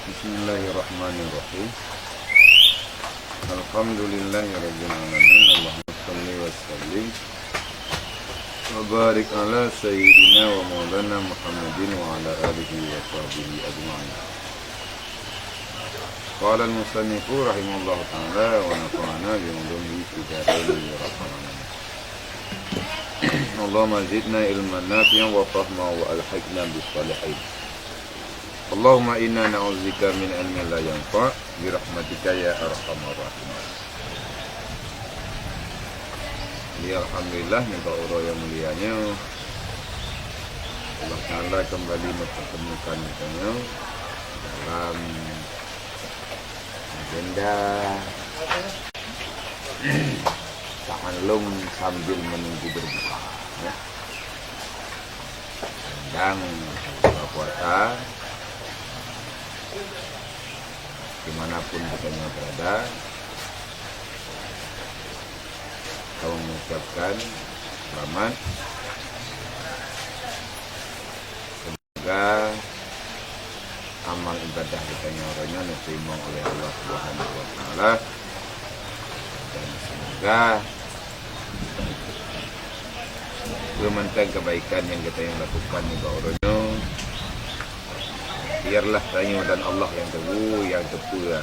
Bismillahirrahmanirrahim. Alhamdulillahirabbil alamin. Allahumma shalli wa sallim wa barik ala sayyidina wa maulana Muhammadin wa ala alihi wa sahbihi ajma'in. Qala al-musannifu rahimahullahu ta'ala wa nafa'ana bi ulumihi fi darain ya rabbal alamin. Allahumma zidna ilman nafi'an wa fahman wa alhiqna bis salihin. Allahumma inna na'udzika min ilmin la yanfa' bi rahmatika ya arhamar rahimin. Ya alhamdulillah, minta Allah yang mulianya Allah Ta'ala kembali mempertemukan kita dalam agenda ta'allum sambil menunggu berbuka ya. Sedang buka puasa dimanapun kita berada, kau mengucapkan selamat. Semoga amal ibadah kita orangnya diterima oleh Allah Subhanahu wa Ta'ala, dan semoga kementerian kebaikan yang kita lakukan ini orangnya biarlah tanya dan Allah yang tahu, yang tepuh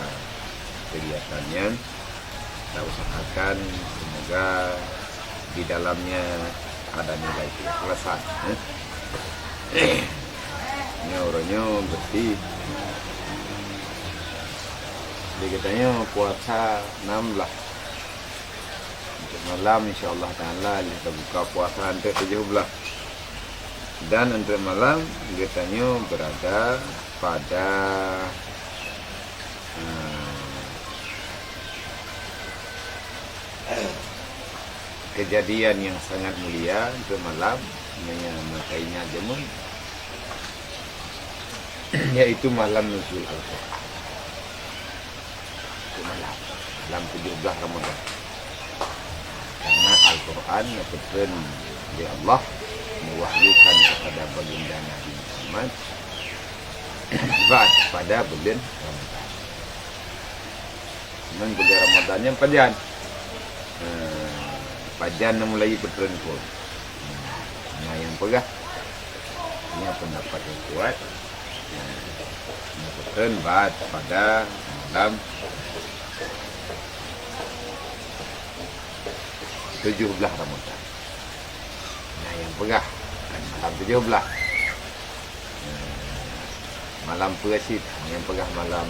kegiatannya. Kita usahakan semoga di dalamnya ada nilai keikhlasan. Ini orangnya bersih. Jadi katanya puasa 6 lah. Untuk malam insyaAllah ta'ala kita buka puasa untuk 17. Dan untuk malam katanya berada pada kejadian yang sangat mulia untuk malam, makanya jamun, yaitu malam nuzul Al-Quran. Itu malam 17 Ramadan. Karena Al-Quran dapatkan oleh Allah mewahyukan kepada baginda Nabi Muhammad pada bulan Ramadan. Memang bulan Ramadannya pajan. Pajan mulai bertempur. Nah, yang pegah ini pendapat yang kuat. Bertempat pada malam 17 Ramadan. Nah, yang pegah malam 17. Malam Persid yang pegah malam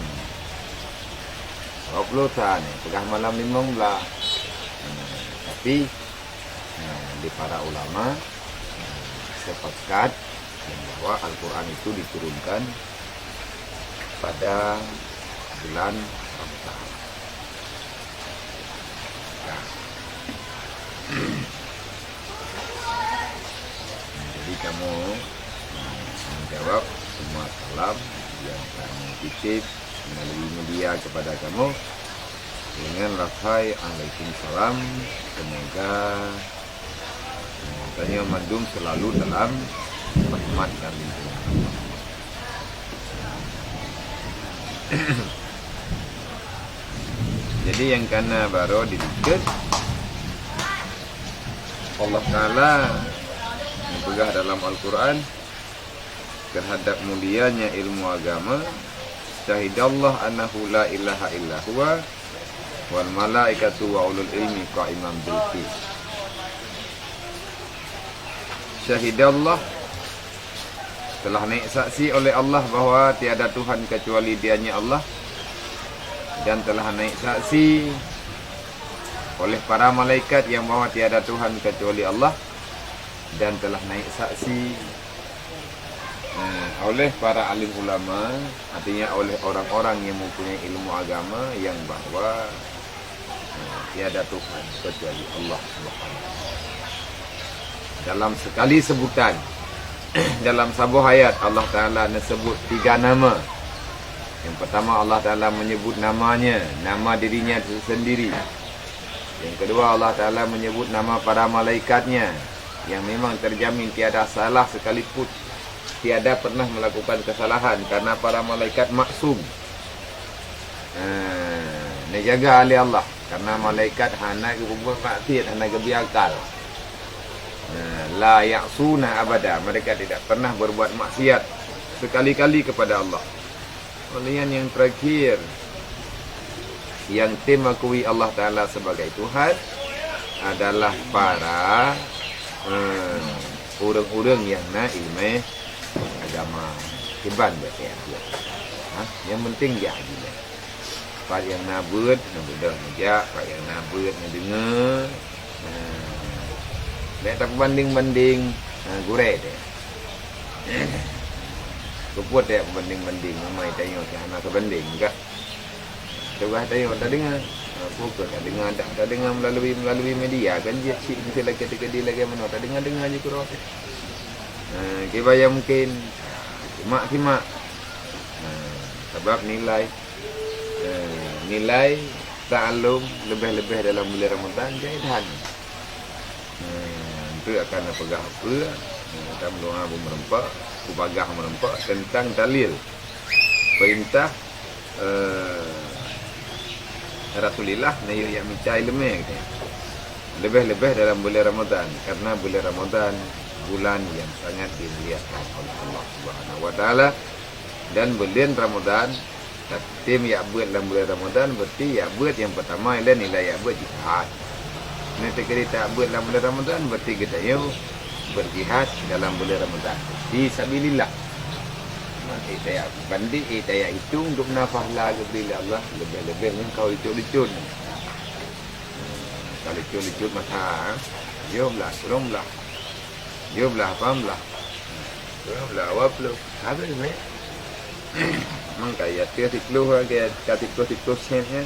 20 tahun, yang pegah malam 15. Tapi di para ulama sepakat bahwa Al-Quran itu diturunkan pada bulan Ramadan. Jadi kamu menjawab semua salam yang kamu titip melalui media kepada kamu dengan lafaz Waalaikumsalam. Semoga katanya mandum selalu dalam rahmat dan lindungan Allah. Jadi yang kana baru didikit Allah Ta'ala mempegah dalam Al-Quran terhadap mulianya ilmu agama. Syahidallah annahu la ilaha illa huwa wal malaikatu wa ulul ilmi qa'iman bil qist. Syahidallah, telah naik saksi oleh Allah bahawa tiada Tuhan kecuali Dianya Allah, dan telah naik saksi oleh para malaikat yang bahawa tiada Tuhan kecuali Allah, dan telah naik saksi oleh para alim ulama, artinya oleh orang-orang yang mempunyai ilmu agama yang bahawa tiada Tuhan kecuali Allah Subhanahu. Dalam sekali sebutan dalam sebuah ayat Allah Ta'ala sebut 3 nama. Yang pertama Allah Ta'ala menyebut namanya, nama dirinya sendiri. Yang kedua Allah Ta'ala menyebut nama para malaikatnya yang memang terjamin tiada salah sekalipun, tiada pernah melakukan kesalahan karena para malaikat maksum, Nak jaga oleh Allah. Karena malaikat hana ke berbuat maksiat, hana ke biakal. La ya'suna abada. Mereka tidak pernah berbuat maksiat sekali-kali kepada Allah. Kemudian yang terakhir, yang tim akui Allah Ta'ala sebagai Tuhan adalah para orang-orang yang nak ilmu agama. Hebat betul ya. Yang penting dia gila. Pak yang nabut, dah menjak. Pak yang nabut, dengar. Tak banding-banding gurih dia. Keput dia banding-banding. Memang tanya ke anak banding enggak. Coba tanya tak dengar. Pukul tak dengar, tak dengar melalui media kan dia cik mesti lagi ketika lagi mana tak dengar je kurang. Kebaya mungkin simak. Sebab nilai ta'allum lebih-lebih dalam bulan Ramadan jahitan. Itu akan pegang apa? Kita doa merempak, kubagah merempak tentang dalil perintah Rasulullah nayu yang minta ilmu lebih-lebih dalam bulan Ramadan, karena bulan Ramadan bulan yang sangat dimuliakan oleh Allah Subhanahu wa taala. Dan bulan Ramadan tim ya buat dalam bulan Ramadan berarti ya buat yang pertama ialah nilai ya buat jihad. Nanti kita buat dalam bulan Ramadan berarti kita berjihad dalam bulan Ramadan fi sabilillah. Nanti saya banding saya hitung untuk nafahlah kepada Allah lebih-lebih ni kau licun-licun. Kalau licun-licun mata jomlah, fahamlah. Jomlah awaplu. Habis ni. Mangka ya tiklu ke tiklu sennya.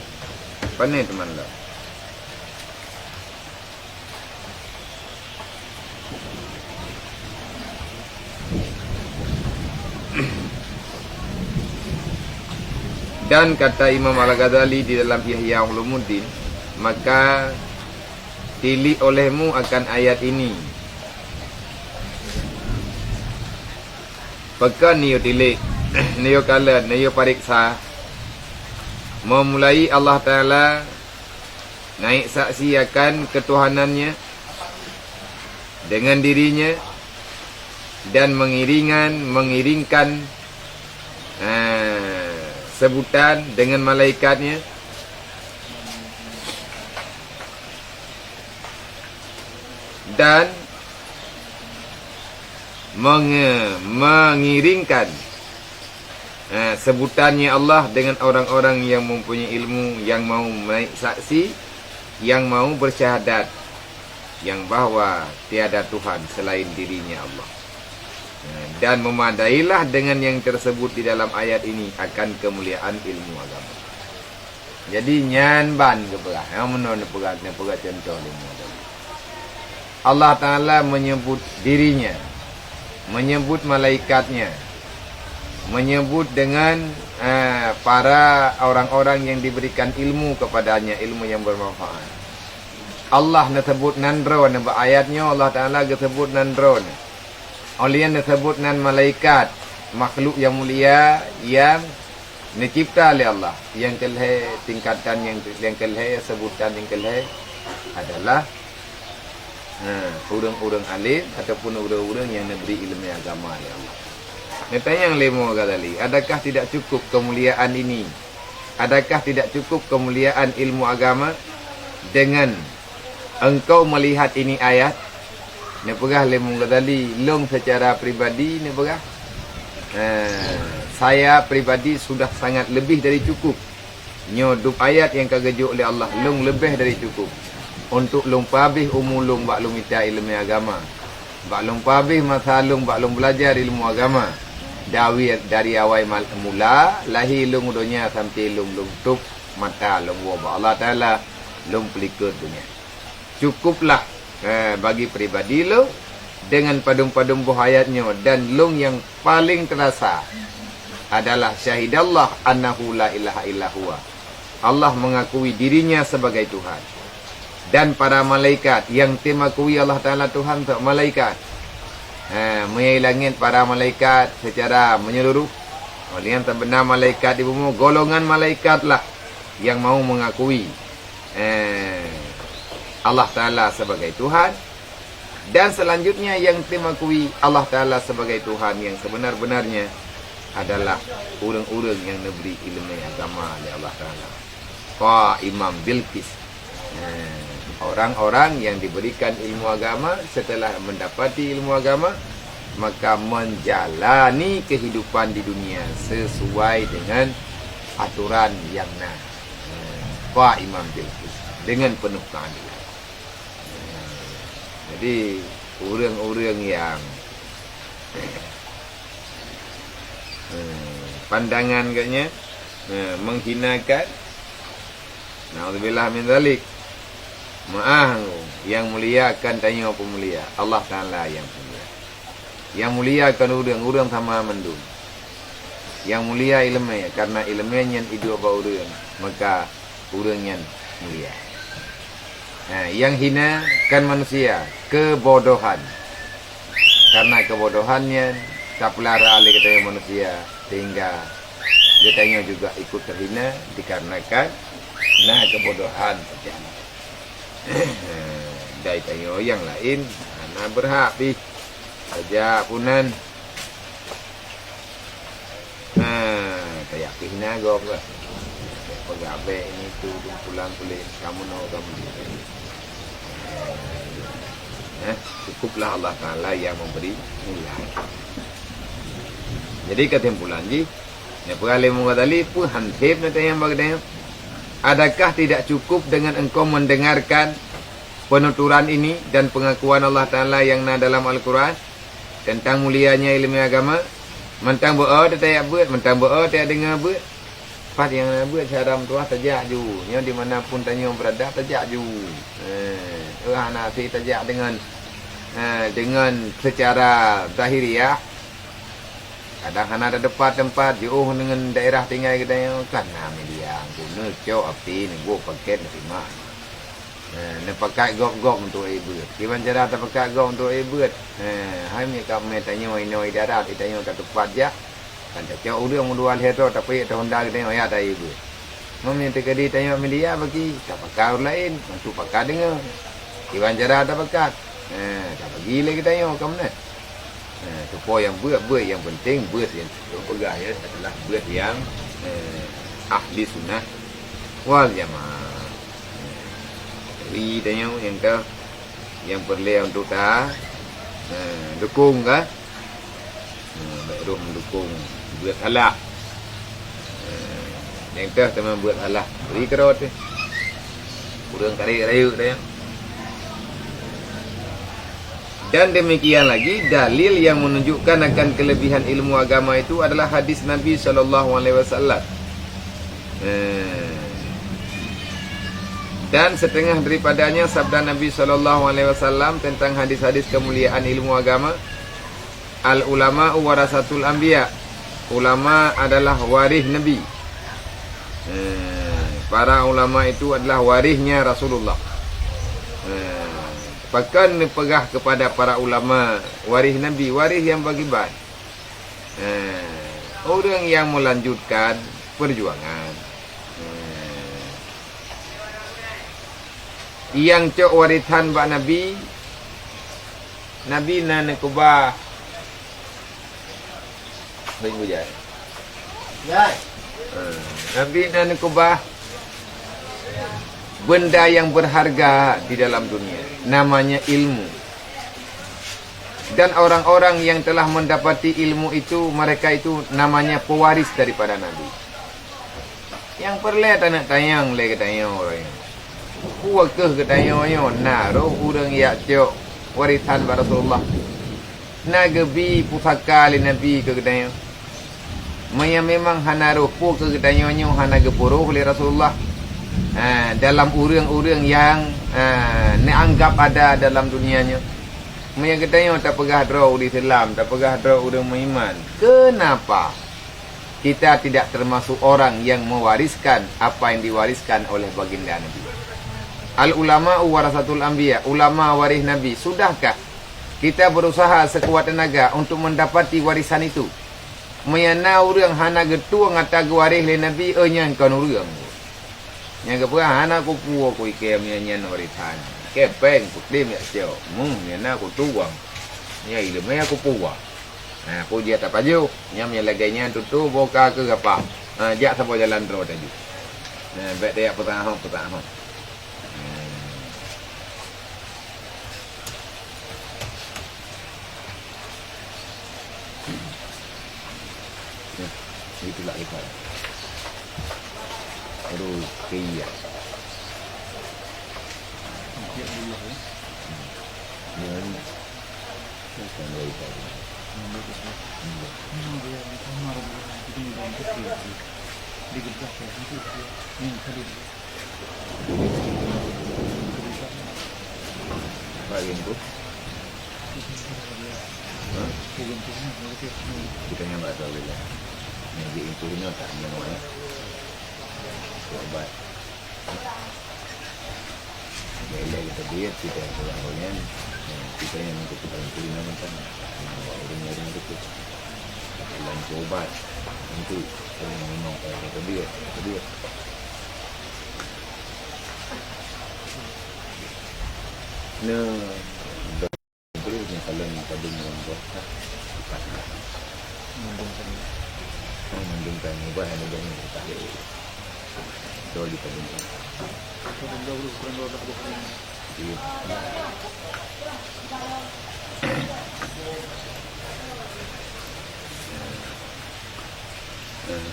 Panen teman lah. Dan kata Imam Al-Ghazali di dalam Ihya Ulumuddin, maka tili olehmu akan ayat ini. Pekan niyo tilik, niyo kala, niyo pariksa. Memulai Allah Ta'ala naik saksi akan ketuhanannya dengan dirinya dan mengiringkan sebutan dengan malaikatnya dan mengiringkan sebutannya Allah dengan orang-orang yang mempunyai ilmu, yang mau menaik saksi, yang mau bersyahadat yang bahawa tiada Tuhan selain dirinya Allah. Dan memadailah dengan yang tersebut di dalam ayat ini akan kemuliaan ilmu agama. Jadi nyanban ke perah. Yang mana perah contoh ilmu agama. Allah Ta'ala menyebut dirinya, menyebut malaikatnya, menyebut dengan para orang-orang yang diberikan ilmu kepadanya, ilmu yang bermanfaat. Allah sebut nandron, ayatnya Allah Ta'ala sebut nandron. Oleh yang disebut nan malaikat, makhluk yang mulia yang dicipta oleh Allah. Yang kelih tingkatan yang kelih sebutan yang kelih adalah orang-orang alim ataupun orang-orang yang diberi ilmu agama oleh Allah. Tanya yang lima kali, adakah tidak cukup kemuliaan ini? Adakah tidak cukup kemuliaan ilmu agama dengan engkau melihat ini ayat? Ni pegah Imam Ghazali long secara pribadi ni pegah. Saya pribadi sudah sangat lebih dari cukup. Nyodup ayat yang kagejuk oleh Allah long lebih dari cukup. Untuk long pabih umulung bak long minta ilmu agama. Bak long pabih masa long bak long belajar ilmu agama. Dari awal mula lahir long dunia sampai long tup mata long wa Allah Ta'ala long pelikut dunia. Cukuplah bagi pribadi lo dengan padum-padum ayatnya, dan long yang paling terasa adalah syahidallah annahu la ilaha illa huwa. Allah mengakui dirinya sebagai Tuhan, dan para malaikat yang mengakui Allah Ta'ala Tuhan untuk malaikat mengilangin para malaikat secara menyeluruh. Oleh yang terbenar malaikat di bumi golongan malaikat lah yang mau mengakui Allah Ta'ala sebagai Tuhan, dan selanjutnya yang mengakui Allah Ta'ala sebagai Tuhan yang sebenar-benarnya adalah orang-orang yang diberi ilmu agama oleh Allah Ta'ala. Imam Bilqis, orang-orang yang diberikan ilmu agama, setelah mendapati ilmu agama maka menjalani kehidupan di dunia sesuai dengan aturan yang Imam Bilqis, dengan penuh keadilan. Jadi orang-orang yang pandangan katnya menghinakan, naudzubillah min dzalik, yang mulia akan tanya apa mulia? Allah Ta'ala yang mulia. Yang mulia akan orang sama mendung. Yang mulia ilmu, karena ilmunya itu apa orang, maka orang yang mulia. Yang hina kan manusia, kebodohan. Karena kebodohannya tak pelara oleh katanya manusia, sehingga katanya juga ikut terhina dikarenakan kebodohan terjadi. Dari tanya yang lain, anak berhak saja punan. Kayak hina gok lah. Pegabe ini tu pulang kulit kamu nak kamu ni. Cukuplah Allah Ta'ala yang memberi mulia. Jadi kesimpulan ji, Peralih Mughazali pun hansip nanti yang bagi. Adakah tidak cukup dengan engkau mendengarkan penuturan ini dan pengakuan Allah Ta'ala yang dalam Al-Quran tentang mulianya ilmu agama? Mentang berdoa tak buat, mentang berdoa tak dengar buat. Pas yang buat haram tu tajak ju. Yang di mana pun tanya berada tajak ju. Nasi tajak dengan secara zahiriah. Kadang ada tempat jauh dengan daerah tinggal kita yang kan media guna cok api ni gua paket terima. Ni pakai gok untuk ibu. Gimana cara tak pakai gok untuk ibu? Hai ni kami tanya ini darat, tanya kat tempat je. Kan cok udah mudual hetero tapi Honda kita yang ada ibu. Mami terkadi tanya media bagi tak pakai orang lain, masuk pakai dengar. Gimana cara tak pakai? Tak bagi lagi tanya kamu ni. Supaya yang buat yang penting buat yang pegang ya adalah buat yang ahli sunnah wal jamaah. Jadi tanya yang ke yang perlu untuk dukung kan, baru mendukung buat halal. Yang ke teman buat halal beri kerot kurang kari rayu tanya. Dan demikian lagi dalil yang menunjukkan akan kelebihan ilmu agama itu adalah hadis Nabi SAW. Dan setengah daripadanya sabda Nabi SAW tentang hadis-hadis kemuliaan ilmu agama. Al ulama warasatul anbiya. Ulama adalah waris Nabi. Para ulama itu adalah warisnya Rasulullah. Bahkan pegah kepada para ulama waris Nabi, waris yang bagi baik. Orang yang melanjutkan perjuangan. Yang cok warisan bak Nabi, Nabi nan kubah. Minggu jai. Nabi nan kubah benda yang berharga di dalam dunia, namanya ilmu. Dan orang-orang yang telah mendapati ilmu itu, mereka itu namanya pewaris daripada Nabi. Yang perlu nak tayang le ketayang orang. Kuakeh ketayang yo naro urang yak cok warisan pada Rasulullah. Nagebi pusaka le Nabi ke ketayang. Maya memang hanaruh pu ke ketayang yo hanaga puruh le Rasulullah. Dalam urang-urang yang dianggap ada dalam dunianya. Yang katanya tak pegah draw di Islam, tak pegah draw urang beriman. Kenapa kita tidak termasuk orang yang mewariskan apa yang diwariskan oleh baginda Nabi? Al ulama warasatul anbiya, ulama waris Nabi. Sudahkah kita berusaha sekuat tenaga untuk mendapati warisan itu? Mayana urang hana getua ngata waris le Nabi enyan kan urang. Yang keperah anak aku puas aku ikem nyanyian warisan. Kepeng aku tim ya cio. Yana aku tuang. Ya ilmu aku puas. Nah, aku dia tak paju. Nyam yang lagainya tutu boka ke apa. Jak sampai jalan terus tadi. Nah, baik dia petang. Itulah ikat. Aduh, kaya. Ya, ini. Bukan dari tadi. Bagian tu. Kita yang tak tahu lah. Yang itu ini tak mana. Coba. Bila kita diet kita yang kita yang untuk kita kuliner macam orang itu dalam coba untuk minum kita diet. Terus ni kalau ni pada minum vodka, mendungkan ubah yang ada ni tak ada. Dua di pada ni.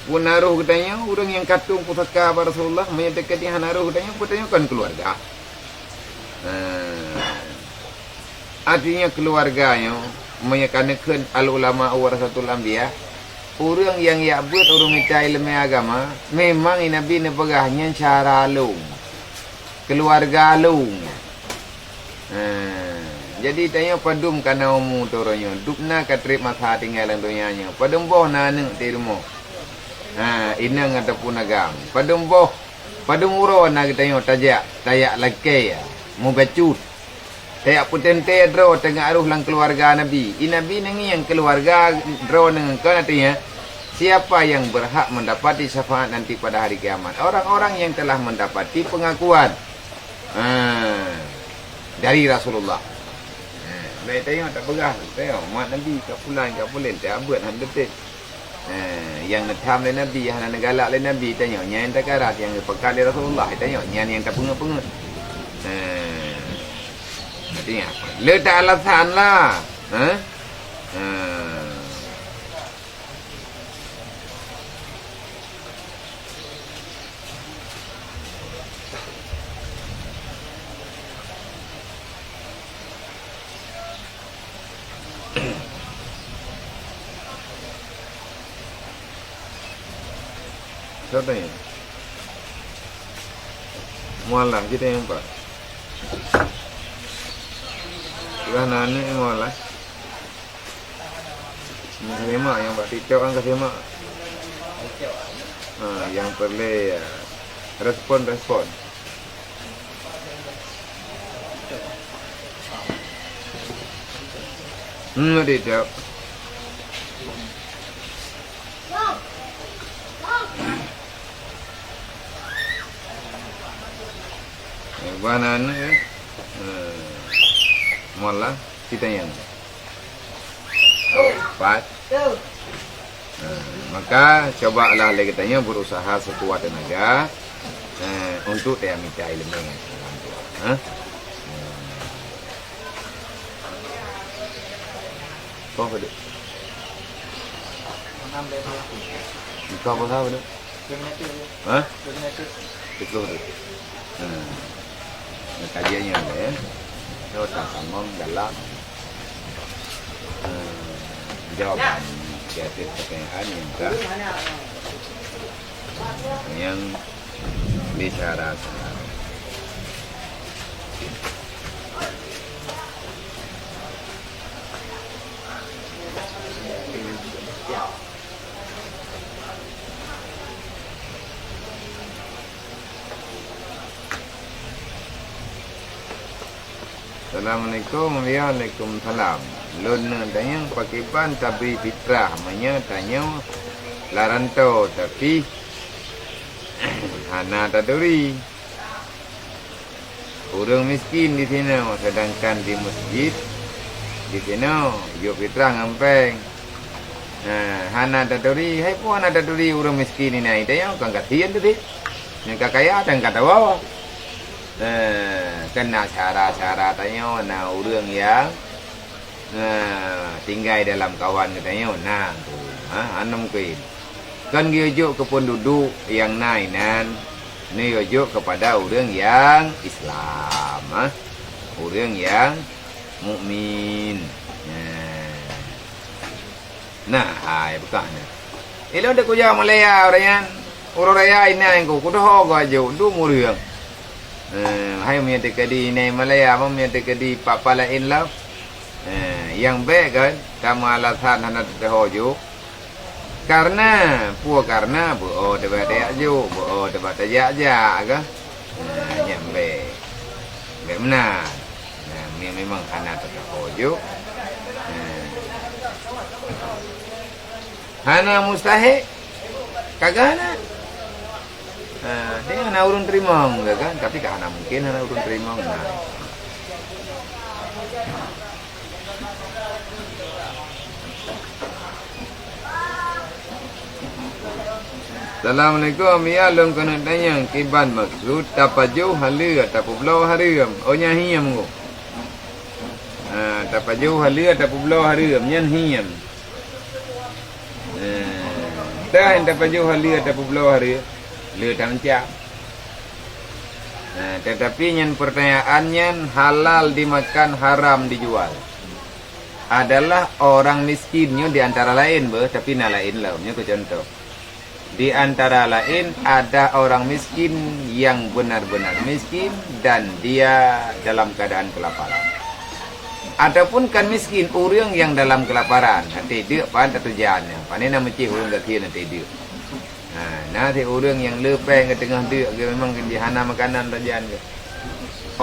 Pun naruh katanya orang yang katung pusaka Rasulullah menyatakan yang naruh katanya kan keluarga. Artinya keluarganya menyatakan al ulama warasatul anbiya. Orang yang buat orang minta ilmu agama memang Nabi nepegahnya cara alung. Keluarga alung. Jadi tanya padum kana umu toronyo. Dupna katrip masa tinggalan donyanya. Padum boh naneng tirmo. Inang ataupun agam. Padum boh. Padum uro na kita tayak laki ya. Mu bacut. Tayak putente dro tengah aruh lang keluarga Nabi. Nabi nengi yang keluarga dro neng kan artinya siapa yang berhak mendapati syafaat nanti pada hari kiamat? Orang-orang yang telah mendapati pengakuan dari Rasulullah. Baik tengok tak pegah. Tengok mak Nabi kat pulang tak abut han betul. Yang netam le Nabi, yang negalak le Nabi tengok yang tak karat yang pekal le Rasulullah tengok yang tak pengut-pengut. Artinya apa? Letak alasan lah. Siapa yang? Mualah kita yang pak. Sudah nane mualah. Kasih mak yang pak TikTok kan kasih mak. Yang perlu respon. TikTok. Banan mola kita yang empat. Maka cobalah lagi katanya berusaha sekuat tenaga untuk minta ilmu. Kau ada? Kau apa tahu ada? Itu. Kajiannya ada ya. Terus sambung dalam jawaban kreatif pertanyaan yang bicara tentang Assalamualaikum Waalaikumsalam. Luna tanya pakiban tapi fitrah. Tanya larantau tapi hana taduri. Orang miskin di sini, sedangkan di masjid di sini yuk fitrah ngampeng. Hana taduri, hai pun hana taduri orang miskin ini ada yang kan kasihan tu deh. Yang kaya dan kata wow. Kena cara-cara tanya na orang yang tinggal dalam kawan katanya nah tu anam kuin kan diujuk ke penduduk yang nainan ni ujuk kepada orang yang Islam orang yang mukmin nah hai bekahnya ilo de kuya Malaya orang raya ini yang ku dah ga jo du muriang hai mi de kadi nei Malaya mi de kadi papalain lah yang baik kan kamu alasan hendak terhojo karena debat ajo debat aja kan yang baik benar memang hendak terhojo hana mustahil kagak hana dia hana urun terima enggak kan tapi hana mungkin hana urun terima nah Assalamualaikum ya long kena tanya kiban maksud tapaju halia tapublau hariam onya hiam go tapaju halia tapublau hariam nyan hiam dah tapaju halia tapublau hariam le tamca tetapi nyan pertanyaannya halal dimakan haram dijual adalah orang miskinnya di antara lain tapi lain lah nya contoh. Di antara lain ada orang miskin yang benar-benar miskin dan dia dalam keadaan kelaparan. Ataupun kan miskin orang yang dalam kelaparan. Nanti dia pan terjadinya. Panen nama cik orang kaki nanti dia. Nanti orang yang lepeng ke tengah dia memang di hana makanan terjadi.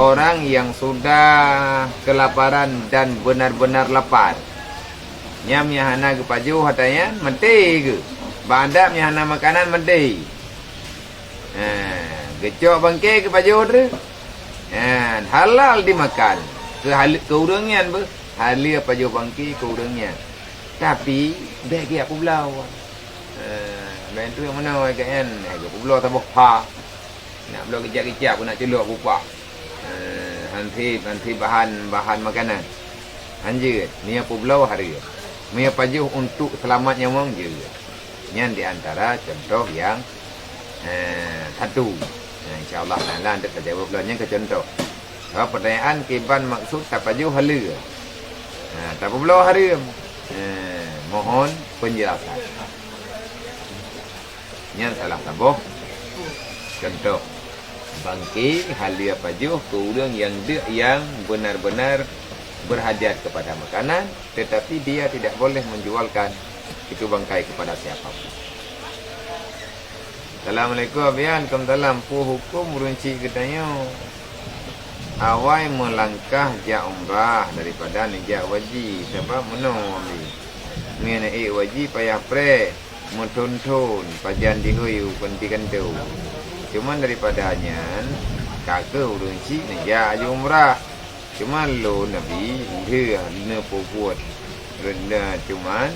Orang yang sudah kelaparan dan benar-benar lapar. Nyam yang hana ke paju hatanya mati ke. Bandap yang hana makanan mendai. Gecok bangkai ke baju tu. Halal dimakan. Keurangnya ber. Halal baju bangkai keurangnya. Tapi bagi apa belau. Bantu yang mana kan? Aku belau tambah pa. Nak belau kejap-kejap aku nak celuk bupak. Nanti bahan makanan. Anjir, ni apa belau hari. Ni baju untuk selamatnya wang je. Yang di antara contoh yang satu. InsyaAllah ta'ala anda terjawab belanya ke contoh. Pertanyaan kiban maksud tapaju halia. Tapabelau haram. Mohon penjelasan. Yang salah tabuh. Contoh. Bangki halia pajuh ke orang yang benar-benar berhajat kepada makanan. Tetapi dia tidak boleh menjualkan itu bangkai kepada siapapun. Assalamualaikum abian dalam hukum runci katanya awai melangkah ja umrah daripada nejak wajib sebab menolak mengenai wajib payah pre mentuntun pajan dihuyu pendikan tu cuman daripadanya kakak runci nejak umrah cuma lo nabi dia ne popuat rendah cuman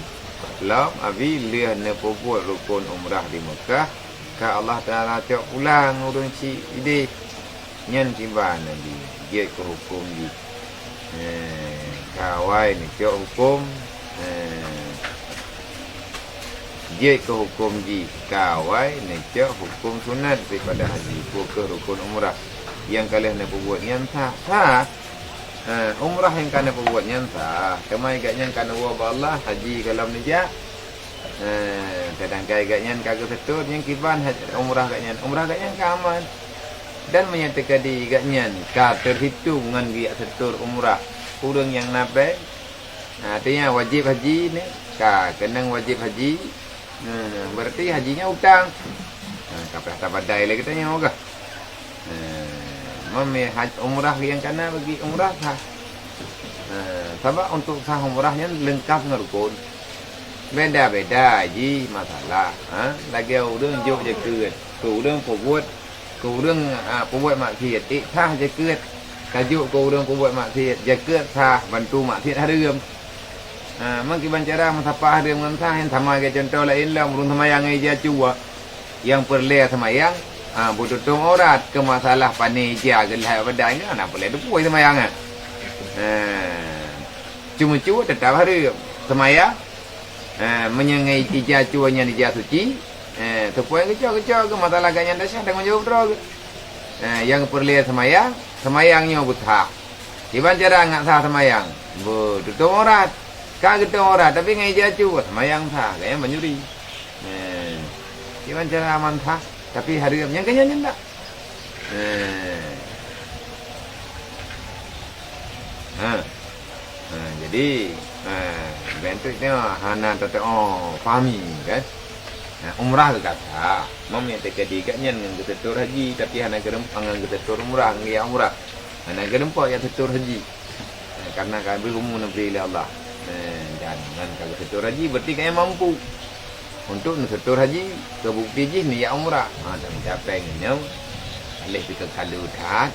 lam abi liah ne popuat rukun umrah di Mekah ka Allah Taala cak pulang urang ci ide nyen tiba nabi dia ke hukum di kawai ni cak hukum dia ke hukum di kawai ni cak hukum sunat daripada haji ke rukun umrah yang kalian nak buat yang sah umrah yang kena perbuatnya sah. Kemai agaknya kena wabah Allah haji kalau nejak. Kadang-kadang agaknya kagak setur yang kiban umrah agaknya keaman. Dan menyatakan di agaknya ka terhitung dengan dia setur umrah. Urang yang nabe. Artinya wajib haji ni ka kena wajib haji. Berarti hajinya utang. Kapal tabadai lagi tanya ogah. Umrah yang kena bagi umrah sah. Sebab untuk sah umrahnya lengkap dengan rukun. Beda-beda haji masalah. Lagi orang jauh je ket. Ku orang perbuat. Ku orang perbuat maksiat. Ikhah je ket. Tajuk ku orang perbuat maksiat. Je ket sah bantu maksiat haram. Mungkin bancara masapah haram dengan sah. Yang sama ke contoh lain lah. Murung semayang aja cua. Yang perleh semayang. Bututung orat ke masalah panija ke lah badai. Nak boleh dupuai semayang. Cuma-cuma tetap haram. Semayang. Menyengai ijah cuanya ijah suci, terpuai kecil-kecil ke masalah ganyan dasar dengan jawab terus. Yang perlihat semayangnya buta. Iban cara ngak sah semayang, tutup orat, kagak orat, tapi ngai ijah cu semayang sah, ganyan menyuri. Iban cara aman sah, tapi hari yang ganyan ndak. Jadi bentuknya hana tete fahami kan. Umrah ke kata mam yang tekadi katnya dengan ketetur haji tapi hana gerem angan ketetur umrah ngia umrah. Hana gerem po ya ketetur haji. Karena kami umum negeri Allah. Dan dengan ketetur haji berarti kaya mampu untuk ketetur haji kebukti haji niat umrah. Dan siapa yang alih ke kalau dah.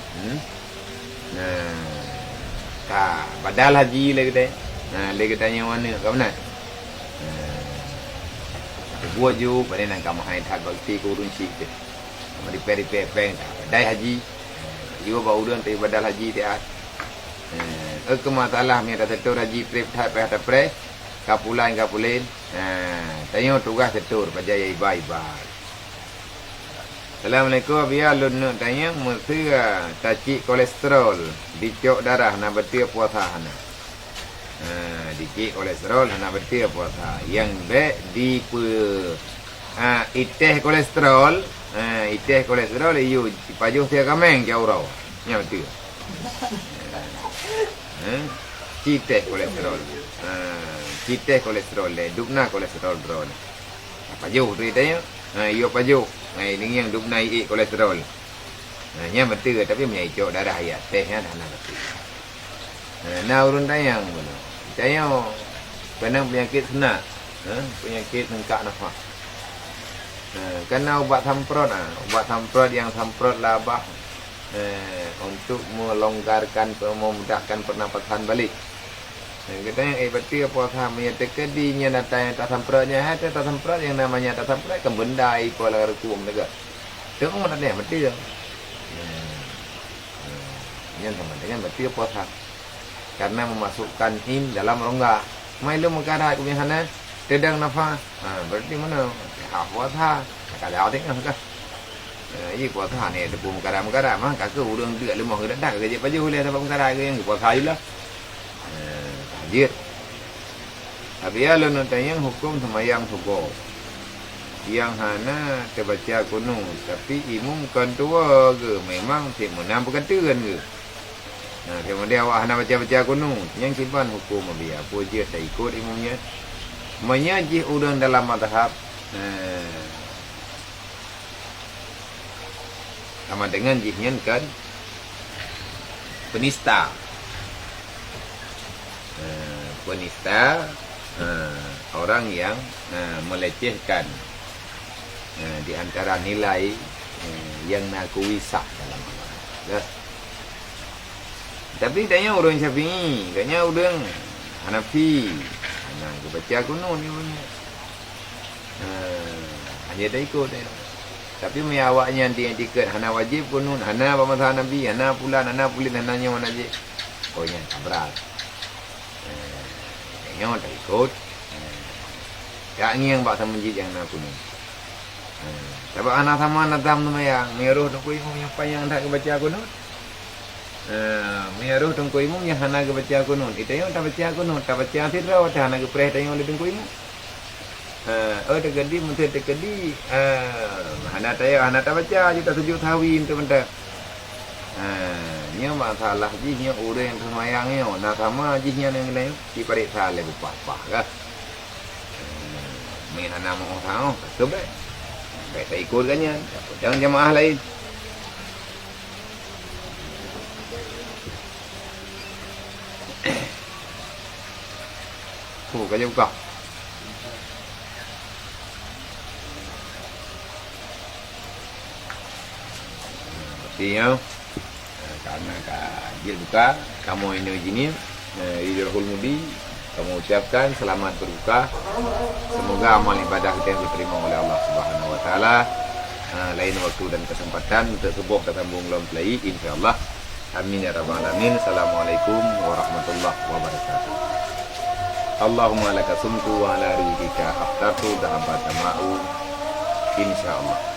Badal haji lagi deh. Lagi tanya mana kau nak? Buat je pada nak kamu hai tak bakti kurun sih je. Mari peri-peri badai haji. Juga bau dan tapi badal haji dia. Ke masalah ni ada setor haji prep tak payah tak prep. Kapulan. Tanya tugas setor pajaya ibai. Assalamualaikum biar lun tanya mesti tacik kolesterol dicok darah nak betul puasa hana. Dicik kolesterol hana betul puasa. Yang baik di iteh kolesterol, iyo pajuh dia kameng jauh raw. Nya betul. Citeh kolesterol. Citeh kolesterol le dupna kolesterol drone. Pajuh tu tanya. Iyo pajuh. Ini yang duk naik kolesterol. Nya betul tapi menyicok darah ya tehnya hana betul. Nah urun tayang mana? Tayang kena penyakit senak. Penyakit hengkak nafas. Kena ubat samprot yang samprot labah untuk melonggarkan memudahkan pernafasan balik. Katanya betul puasa menyatakan dinya datang tak samprotnya tak samprot yang namanya tak samprot kan benda pola rekum juga. Tengok mana dia betul. Yang sama dengan betul puasa. Karena memasukkan dalam rongga. Mai lu mengkara aku punya sana tedang nafas. Berarti mana? Puasa. Kalau tengok kan. Ini puasa ni ada pun mengkara mah kakak urang dekat lemah ke dak kerja baju boleh sampai mengkara ke yang puasa julah. Tajir. Tapi ya lu tanya hukum semayang subuh. Yang hana terbaca kuno tapi imam kan tua ke memang si menang berkatakan ke. Kemudian awak hana baca kuno yang simpan hukum dia apa je tak ikut imamnya. Menyajih urang dalam mazhab sama dengan jihnya kan penista. Orang yang melecehkan di antara nilai yang nakui sah dalam agama. Tapi tanya orang Syafi'i, katanya orang Hanafi, baca kuno ni punya. Hanya dah ikut dia. Tapi awaknya yang diikat hana wajib kuno, hana pemasa Nabi, hana pulan, hana pulin, hana nyawa najib. Oh nya berat. Yang tak ikut. Tak ngiang bak sama jid yang nak kuno. Sebab anak sama nazam tu mayang, meruh tungku imam yang payang tak baca kuno. Meruh tungku imam yang hana baca kuno. Itu yang tak baca kuno, tak baca tidra, tak hana preh tayang oleh tungku imam. Tergedi mesti tergedi. Hana tayang hana tak baca, kita sejuk tawin tu benda. Nya masalah jihnya orang yang semayangnya, nak sama jihnya yang lain di periksa lebih apa kan? Main anak mau tahu, coba. Baik tak ikut kan ya? Jangan jamaah lain. Kau kerja buka. Artinya karena dia buka, kamu ini begini, Idul Mudi, kamu ucapkan selamat berbuka. Semoga amal ibadah kita yang diterima oleh Allah Subhanahu Wa Taala. Lain waktu dan kesempatan untuk sebuah kesambung dalam play, insyaallah. Amin ya rabbal alamin. Assalamualaikum warahmatullahi wabarakatuh. Allahumma laka sumtu wa ala rizqika aftartu dahabata ma'u insyaallah.